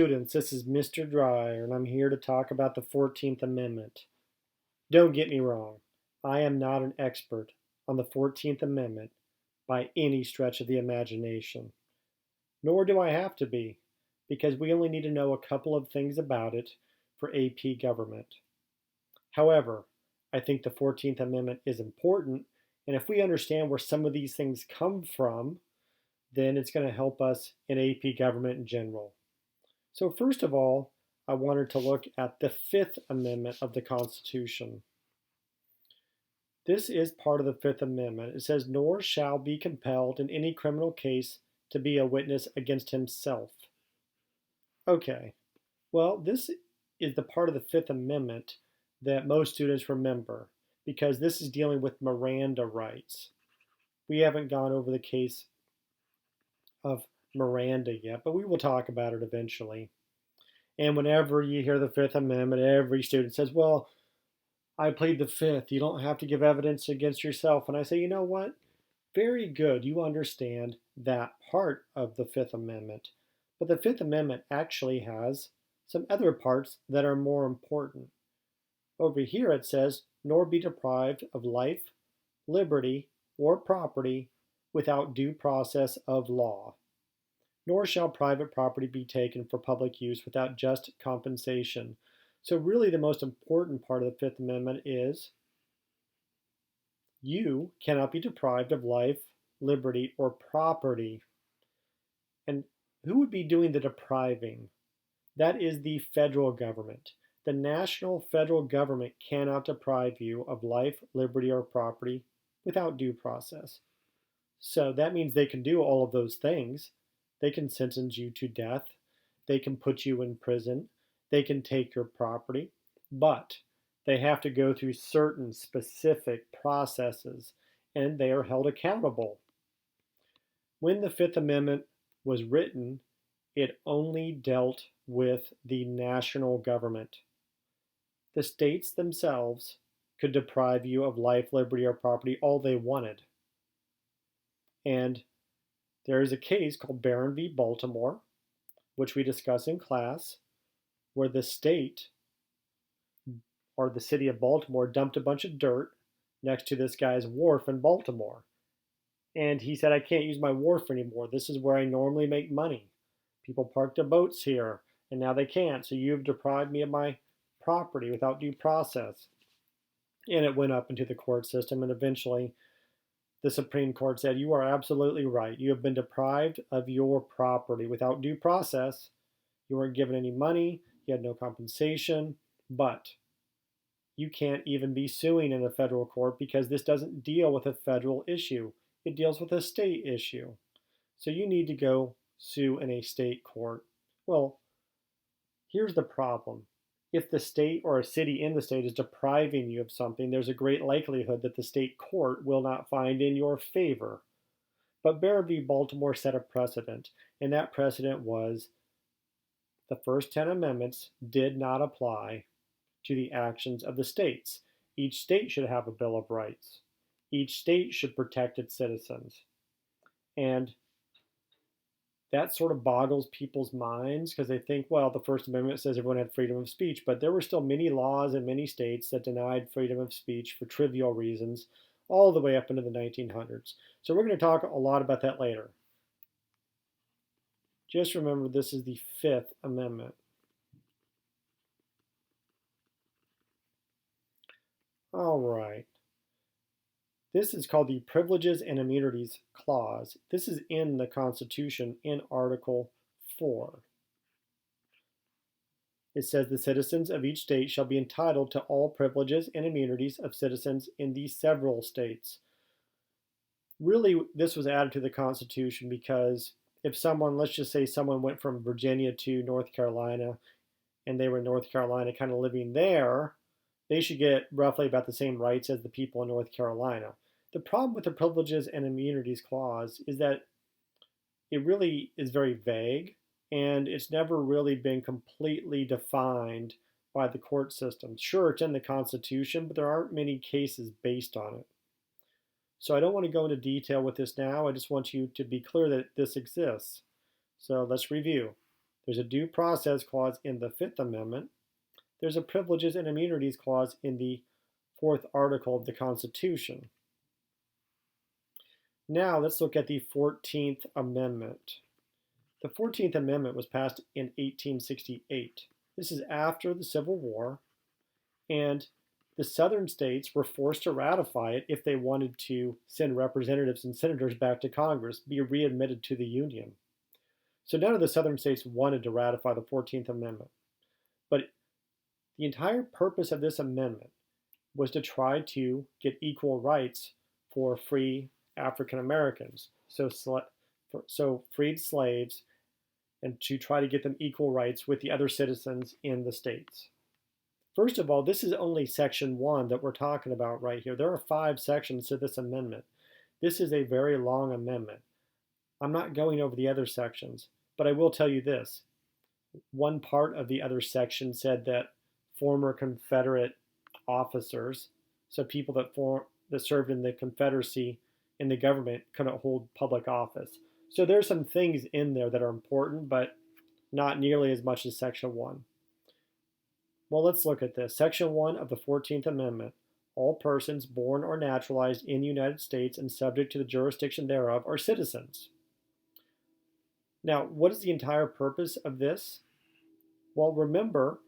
Students, this is Mr. Dryer, and I'm here to talk about the 14th Amendment. Don't get me wrong, I am not an expert on the 14th Amendment by any stretch of the imagination. Nor do I have to be, because we only need to know a couple of things about it for AP Government. However, I think the 14th Amendment is important, and if we understand where some of these things come from, then it's going to help us in AP Government in general. So first of all, I wanted to look at the Fifth Amendment of the Constitution. This is part of the Fifth Amendment. It says, nor shall be compelled in any criminal case to be a witness against himself. Okay, well, this is the part of the Fifth Amendment that most students remember because this is dealing with Miranda rights. We haven't gone over the case of Miranda yet, but we will talk about it eventually. And whenever you hear the Fifth Amendment, every student says, well, I plead the Fifth. You don't have to give evidence against yourself. And I say, you know what? Very good. You understand that part of the Fifth Amendment. But the Fifth Amendment actually has some other parts that are more important. Over here it says, nor be deprived of life, liberty, or property without due process of law. Nor shall private property be taken for public use without just compensation. So really the most important part of the Fifth Amendment is you cannot be deprived of life, liberty, or property. And who would be doing the depriving? That is the federal government. The national federal government cannot deprive you of life, liberty, or property without due process. So that means they can do all of those things. They can sentence you to death. They can put you in prison. They can take your property. But they have to go through certain specific processes and they are held accountable. When the Fifth Amendment was written, it only dealt with the national government. The states themselves could deprive you of life, liberty, or property all they wanted. And there is a case called Barron v. Baltimore, which we discuss in class, where the state or the city of Baltimore dumped a bunch of dirt next to this guy's wharf in Baltimore. And he said, I can't use my wharf anymore. This is where I normally make money. People park their boats here, and now they can't. So you've deprived me of my property without due process. And it went up into the court system, and eventually the Supreme Court said, you are absolutely right. You have been deprived of your property without due process. You weren't given any money. You had no compensation. But you can't even be suing in a federal court because this doesn't deal with a federal issue. It deals with a state issue. So you need to go sue in a state court. Well, here's the problem. If the state or a city in the state is depriving you of something, there's a great likelihood that the state court will not find in your favor. But Barron v. Baltimore set a precedent, and that precedent was the first 10 amendments did not apply to the actions of the states. Each state should have a Bill of Rights. Each state should protect its citizens. And that sort of boggles people's minds because they think, well, the First Amendment says everyone had freedom of speech, but there were still many laws in many states that denied freedom of speech for trivial reasons all the way up into the 1900s. So we're going to talk a lot about that later. Just remember, this is the Fifth Amendment. All right. This is called the Privileges and Immunities Clause. This is in the Constitution in Article 4. It says the citizens of each state shall be entitled to all privileges and immunities of citizens in the several states. Really, this was added to the Constitution because if someone, let's just say someone went from Virginia to North Carolina and they were in North Carolina kind of living there, they should get roughly about the same rights as the people in North Carolina. The problem with the Privileges and Immunities Clause is that it really is very vague and it's never really been completely defined by the court system. Sure, it's in the Constitution, but there aren't many cases based on it. So I don't want to go into detail with this now. I just want you to be clear that this exists. So let's review. There's a due process clause in the Fifth Amendment. There's a privileges and immunities clause in the fourth article of the Constitution. Now let's look at the 14th Amendment. The 14th Amendment was passed in 1868. This is after the Civil War, and the southern states were forced to ratify it if they wanted to send representatives and senators back to Congress, be readmitted to the Union. So none of the southern states wanted to ratify the 14th Amendment. But the entire purpose of this amendment was to try to get equal rights for free African Americans, so freed slaves, and to try to get them equal rights with the other citizens in the states. First of all, this is only section 1 that we're talking about right here. There are 5 sections to this amendment. This is a very long amendment. I'm not going over the other sections, but I will tell you this. One part of the other section said that former Confederate officers, so people that served in the Confederacy in the government, couldn't hold public office. So there's some things in there that are important, but not nearly as much as section 1. Well, let's look at this. Section 1 of the 14th Amendment. All persons born or naturalized in the United States and subject to the jurisdiction thereof are citizens. Now, what is the entire purpose of this? Well, remember,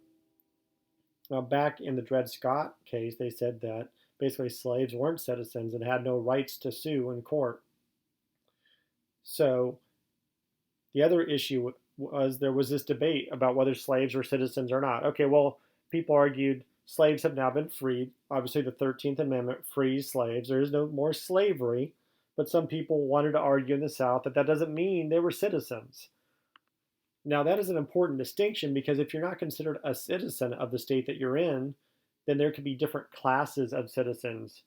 back in the Dred Scott case, they said that basically slaves weren't citizens and had no rights to sue in court. So the other issue was there was this debate about whether slaves were citizens or not. Okay, well, people argued slaves have now been freed. Obviously, the 13th Amendment frees slaves. There is no more slavery. But some people wanted to argue in the South that that doesn't mean they were citizens. Now, that is an important distinction because if you're not considered a citizen of the state that you're in, then there could be different classes of citizens.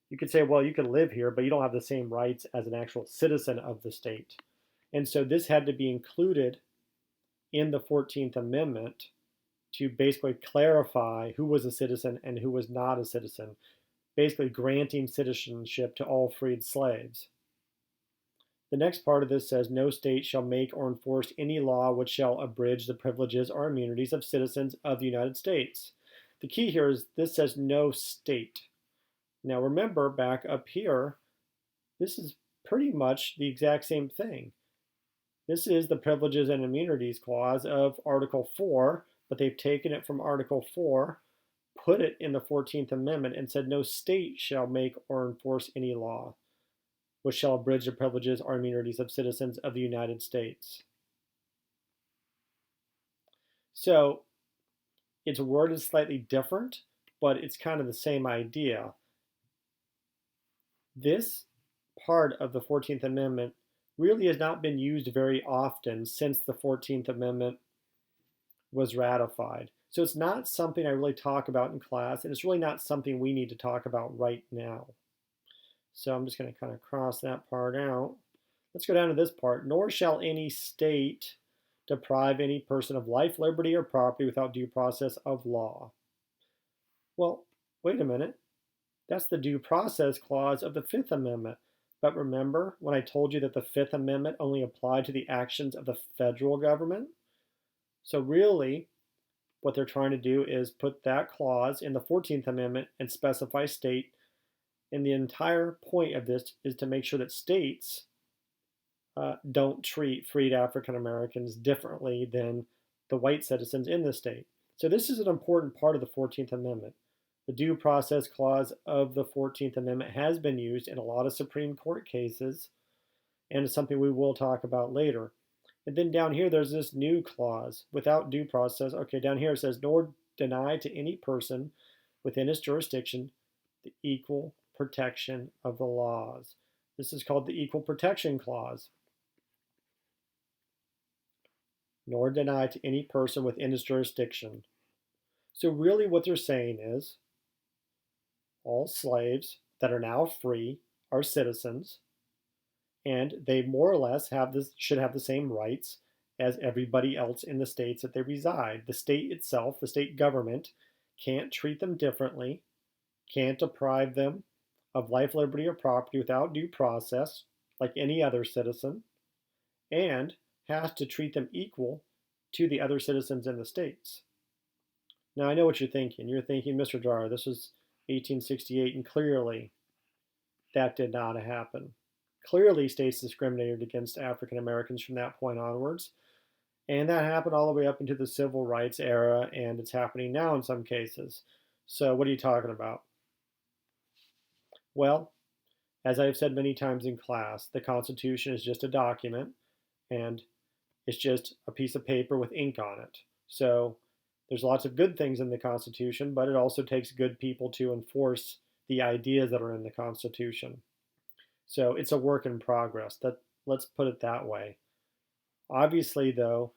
You could say, well, you can live here, but you don't have the same rights as an actual citizen of the state. And so this had to be included in the 14th Amendment to basically clarify who was a citizen and who was not a citizen, basically granting citizenship to all freed slaves. The next part of this says, no state shall make or enforce any law which shall abridge the privileges or immunities of citizens of the United States. The key here is this says no state. Now remember, back up here, this is pretty much the exact same thing. This is the Privileges and Immunities Clause of Article 4, but they've taken it from Article 4, put it in the 14th Amendment, and said no state shall make or enforce any law which shall abridge the privileges or immunities of citizens of the United States. So its word is slightly different, but it's kind of the same idea. This part of the 14th Amendment really has not been used very often since the 14th Amendment was ratified. So it's not something I really talk about in class, and it's really not something we need to talk about right now. So I'm just going to kind of cross that part out. Let's go down to this part. Nor shall any state deprive any person of life, liberty, or property without due process of law. Well, wait a minute. That's the due process clause of the Fifth Amendment. But remember when I told you that the Fifth Amendment only applied to the actions of the federal government? So really, what they're trying to do is put that clause in the 14th Amendment and specify state. And the entire point of this is to make sure that states don't treat freed African Americans differently than the white citizens in the state. So this is an important part of the 14th Amendment. The due process clause of the 14th Amendment has been used in a lot of Supreme Court cases, and it's something we will talk about later. And then down here, there's this new clause, without due process. Okay, down here it says, nor deny to any person within his jurisdiction the equal protection of the laws. This is called the Equal Protection Clause. Nor deny to any person within his jurisdiction. So really what they're saying is all slaves that are now free are citizens, and they more or less should have the same rights as everybody else in the states that they reside. The state itself, the state government, can't treat them differently, can't deprive them of life, liberty, or property without due process, like any other citizen, and has to treat them equal to the other citizens in the states. Now, I know what you're thinking. You're thinking, Mr. Dar, this was 1868, and clearly that did not happen. Clearly, states discriminated against African Americans from that point onwards, and that happened all the way up into the civil rights era, and it's happening now in some cases. So, what are you talking about? Well, as I've said many times in class, the Constitution is just a document, and it's just a piece of paper with ink on it. So, there's lots of good things in the Constitution, but it also takes good people to enforce the ideas that are in the Constitution. So it's a work in progress. Let's put it that way. Obviously, though,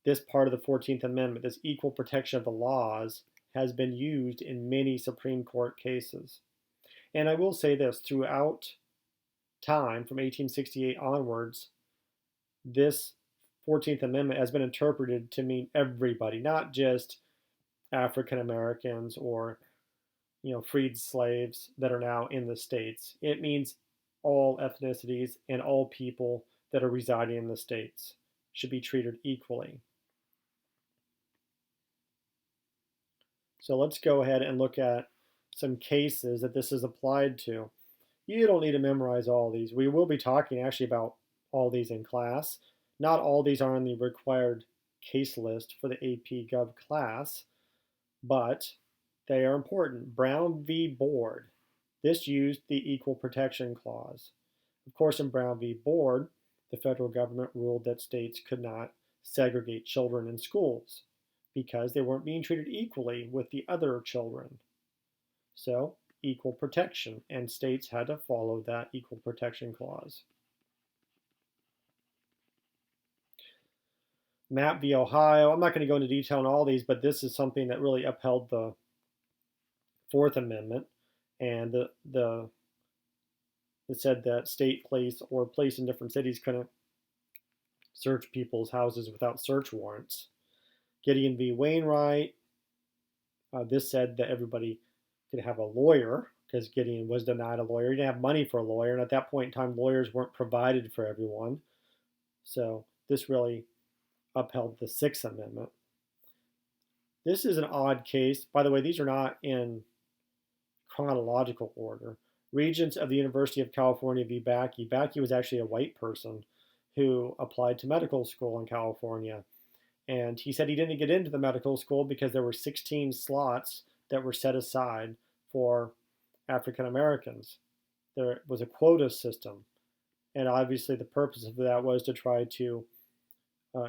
this part of the 14th Amendment, this equal protection of the laws, has been used in many Supreme Court cases. And I will say this, throughout time, from 1868 onwards, this 14th Amendment has been interpreted to mean everybody, not just African Americans or freed slaves that are now in the states. It means all ethnicities and all people that are residing in the states should be treated equally. So let's go ahead and look at some cases that this is applied to. You don't need to memorize all these. We will be talking actually about all these in class. Not all these are on the required case list for the AP Gov class, but they are important. Brown v. Board. This used the Equal Protection Clause. Of course, in Brown v. Board, the federal government ruled that states could not segregate children in schools because they weren't being treated equally with the other children. So, equal protection, and states had to follow that Equal Protection Clause. Mapp v. Ohio. I'm not going to go into detail on all these, but this is something that really upheld the Fourth Amendment, and it said that state, place, or place in different cities couldn't search people's houses without search warrants. Gideon v. Wainwright. This said that everybody could have a lawyer because Gideon was denied a lawyer. He didn't have money for a lawyer, and at that point in time, lawyers weren't provided for everyone. So this really upheld the Sixth Amendment. This is an odd case. By the way, these are not in chronological order. Regents of the University of California v. Bakke. Bakke was actually a white person who applied to medical school in California. And he said he didn't get into the medical school because there were 16 slots that were set aside for African Americans. There was a quota system. And obviously the purpose of that was to try to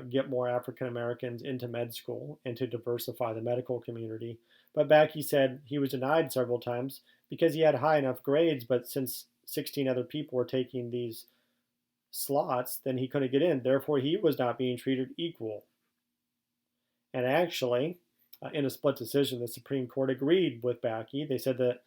get more African Americans into med school and to diversify the medical community. But Bakke said he was denied several times because he had high enough grades, but since 16 other people were taking these slots, then he couldn't get in. Therefore, he was not being treated equal. And actually, in a split decision, the Supreme Court agreed with Bakke. They said that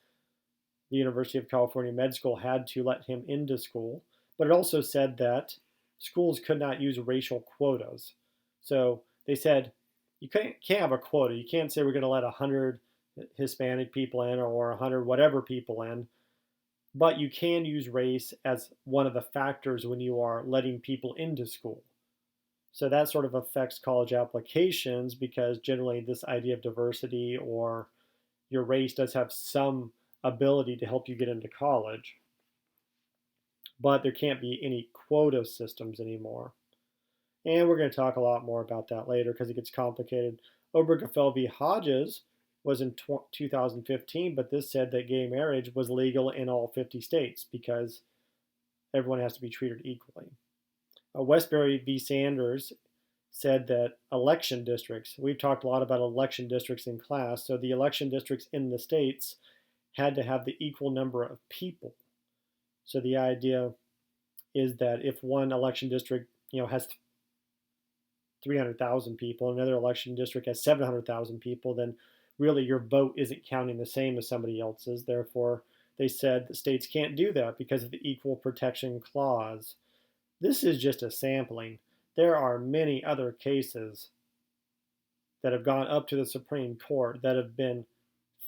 the University of California Med School had to let him into school, but it also said that schools could not use racial quotas. So they said you can't have a quota. You can't say we're going to let 100 Hispanic people in or 100 whatever people in, but you can use race as one of the factors when you are letting people into school. So that sort of affects college applications because generally this idea of diversity or your race does have some ability to help you get into college. But there can't be any quota systems anymore. And we're going to talk a lot more about that later because it gets complicated. Obergefell v. Hodges was in 2015, but this said that gay marriage was legal in all 50 states because everyone has to be treated equally. Westbury v. Sanders said that election districts, we've talked a lot about election districts in class, so the election districts in the states had to have the equal number of people. So the idea is that if one election district, has 300,000 people, another election district has 700,000 people, then really your vote isn't counting the same as somebody else's. Therefore, they said the states can't do that because of the Equal Protection Clause. This is just a sampling. There are many other cases that have gone up to the Supreme Court that have been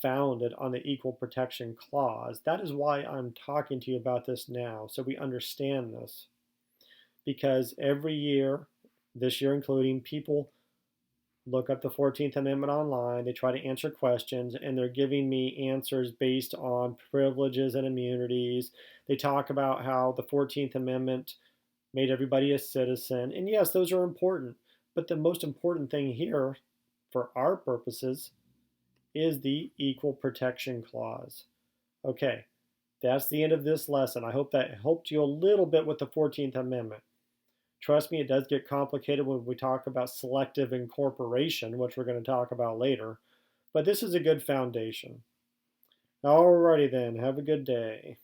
founded on the Equal Protection Clause. That is why I'm talking to you about this now, so we understand this. Because every year, this year including, people look up the 14th Amendment online. They try to answer questions, and they're giving me answers based on privileges and immunities. They talk about how the 14th Amendment made everybody a citizen. And yes, those are important. But the most important thing here, for our purposes, is the Equal Protection Clause. Okay, that's the end of this lesson. I hope that helped you a little bit with the 14th Amendment. Trust me, it does get complicated when we talk about selective incorporation, which we're going to talk about later. But this is a good foundation. Alrighty then, have a good day.